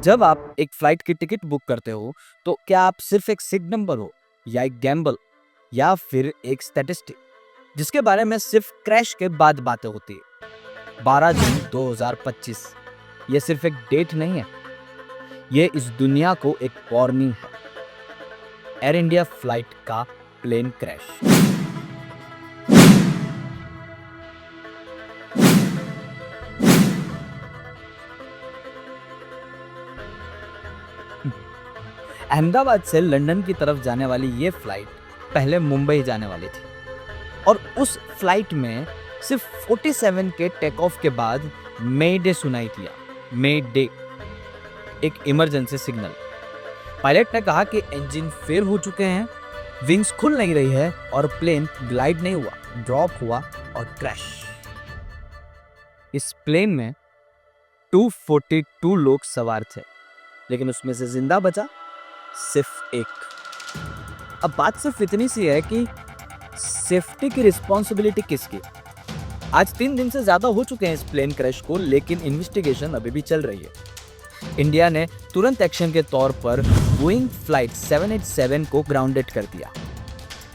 जब आप एक फ्लाइट की टिकट बुक करते हो तो क्या आप सिर्फ एक सीट नंबर हो या एक गैम्बल या फिर एक स्टैटिस्टिक जिसके बारे में सिर्फ क्रैश के बाद बातें होती है। 12 जून 2025 ये सिर्फ एक डेट नहीं है, ये इस दुनिया को एक वार्निंग है। एयर इंडिया फ्लाइट का प्लेन क्रैश। अहमदाबाद से लंदन की तरफ जाने वाली ये फ्लाइट पहले मुंबई जाने वाली थी और उस फ्लाइट में सिर्फ 47 के टेक ऑफ के बाद मे डे सुनाई दिया। मे डे एक इमरजेंसी सिग्नल। पायलट ने कहा कि इंजन फेल हो चुके हैं, विंग्स खुल नहीं रही है और प्लेन ग्लाइड नहीं हुआ, ड्रॉप हुआ और क्रैश। इस प्लेन में 242 लोग सवार थे, लेकिन उसमें से जिंदा बचा सिर्फ एक। अब बात सिर्फ इतनी सी है कि सेफ्टी की रिस्पॉन्सिबिलिटी किसकी। आज 3 दिन से ज्यादा हो चुके हैं इस प्लेन क्रैश को, लेकिन इन्वेस्टिगेशन अभी भी चल रही है। इंडिया ने तुरंत एक्शन के तौर पर बोइंग फ्लाइट 787 को ग्राउंडेड कर दिया।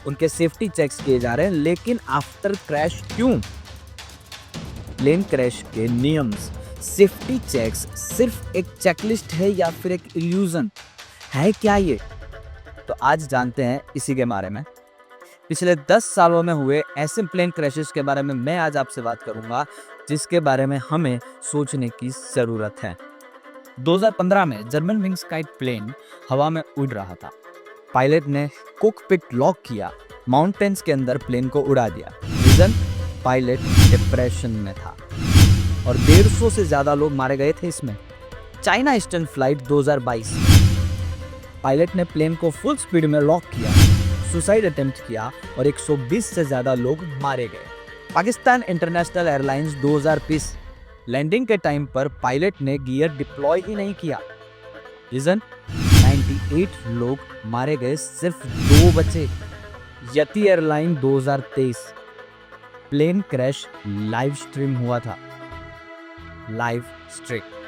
उनके सेफ्टी चेक्स किए जा रहे हैं, लेकिन आफ्टर क्रैश क्यों? प्लेन क्रैश के नियम्स, सेफ्टी चेक्स सिर्फ एक चेकलिस्ट है या फिर एक इल्यूजन है? क्या ये? तो आज जानते हैं इसी के बारे में। पिछले 10 सालों में हुए ऐसे प्लेन क्रैशेस के बारे में मैं आज आपसे बात करूंगा, जिसके बारे में हमें सोचने की जरूरत है। 2015 में जर्मन विंग्स का एक प्लेन हवा में उड़ रहा था। पायलट ने कॉकपिट लॉक किया, माउंटेन्स के अंदर प्लेन को उड़ा दिया। रीजन? पायलट डिप्रेशन में था और 150 से ज्यादा लोग मारे गए थे इसमें। China eastern flight 2022। पायलट ने प्लेन को फुल स्पीड में लॉक किया, सुसाइड अटेम्प्ट किया और 120 से ज्यादा लोग मारे गए। Pakistan international airlines 2020। लैंडिंग के टाइम पर पायलट ने गियर डिप्लॉय ही नहीं किया। रीजन? 98 लोग मारे गए, सिर्फ 2 बचे। Yeti airline 2023। Plane crash live stream हुआ था। Live stream.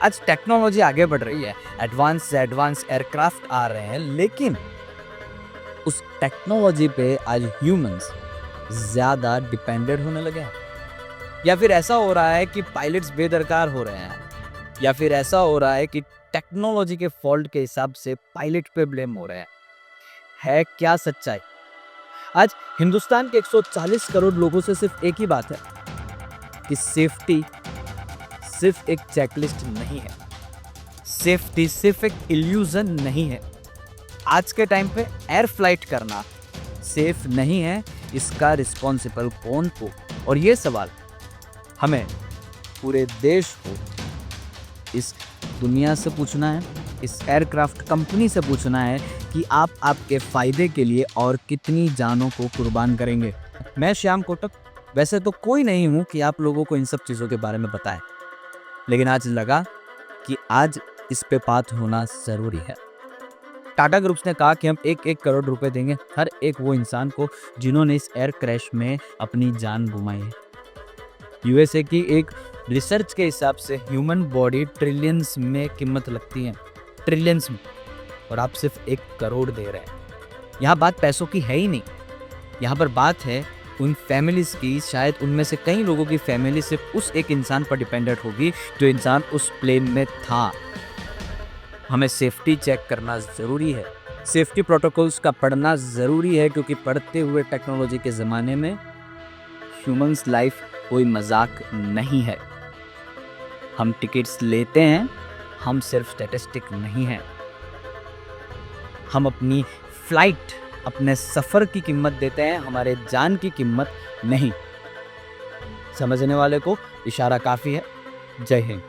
आज टेक्नोलॉजी आगे बढ़ रही है, एडवांस से एडवांस एयरक्राफ्ट आ रहे हैं, लेकिन उस टेक्नोलॉजी पे आज ह्यूमंस ज्यादा डिपेंडेंट होने लगे हैं। या फिर ऐसा हो रहा है कि पायलट्स बेदरकार हो रहे हैं, या फिर ऐसा हो रहा है कि टेक्नोलॉजी के फॉल्ट के हिसाब से पायलट पे ब्लेम हो रहे हैं। है क्या सच्चाई? आज हिंदुस्तान के 140 करोड़ लोगों से सिर्फ एक ही बात है कि सेफ्टी सिर्फ एक चेकलिस्ट नहीं है, सेफ्टी सिर्फ एक इल्यूजन नहीं है। आज के टाइम पे एयर फ्लाइट करना सेफ नहीं है, इसका रिस्पॉन्सिबल कौन हो? और ये सवाल हमें पूरे देश को, इस दुनिया से पूछना है, इस एयरक्राफ्ट कंपनी से पूछना है कि आप आपके फायदे के लिए और कितनी जानों को कुर्बान करेंगे। मैं श्याम कोटक वैसे तो कोई नहीं हूं कि आप लोगों को इन सब चीज़ों के बारे में बताएं, लेकिन आज लगा कि आज इस पे बात होना ज़रूरी है। टाटा ग्रुप्स ने कहा कि हम 1-1 करोड़ रुपए देंगे हर एक वो इंसान को जिन्होंने इस एयर क्रैश में अपनी जान गुमाई है। यूएसए की एक रिसर्च के हिसाब से ह्यूमन बॉडी ट्रिलियंस में कीमत लगती है, ट्रिलियंस में, और आप सिर्फ 1 करोड़ दे रहे हैं। यहाँ बात पैसों की है ही नहीं, यहाँ पर बात है उन फैमिलीज की। शायद उनमें से कई लोगों की फैमिली सिर्फ उस एक इंसान पर डिपेंडेंट होगी जो इंसान उस प्लेन में था। हमें सेफ्टी चेक करना ज़रूरी है, सेफ्टी प्रोटोकॉल्स का पढ़ना ज़रूरी है, क्योंकि पढ़ते हुए टेक्नोलॉजी के ज़माने में ह्यूमंस लाइफ कोई मजाक नहीं है। हम टिकट्स लेते हैं, हम सिर्फ स्टैटिस्टिक नहीं हैं। हम अपनी फ्लाइट, अपने सफ़र की कीमत देते हैं, हमारे जान की कीमत नहीं। समझने वाले को इशारा काफ़ी है। जय हिंद।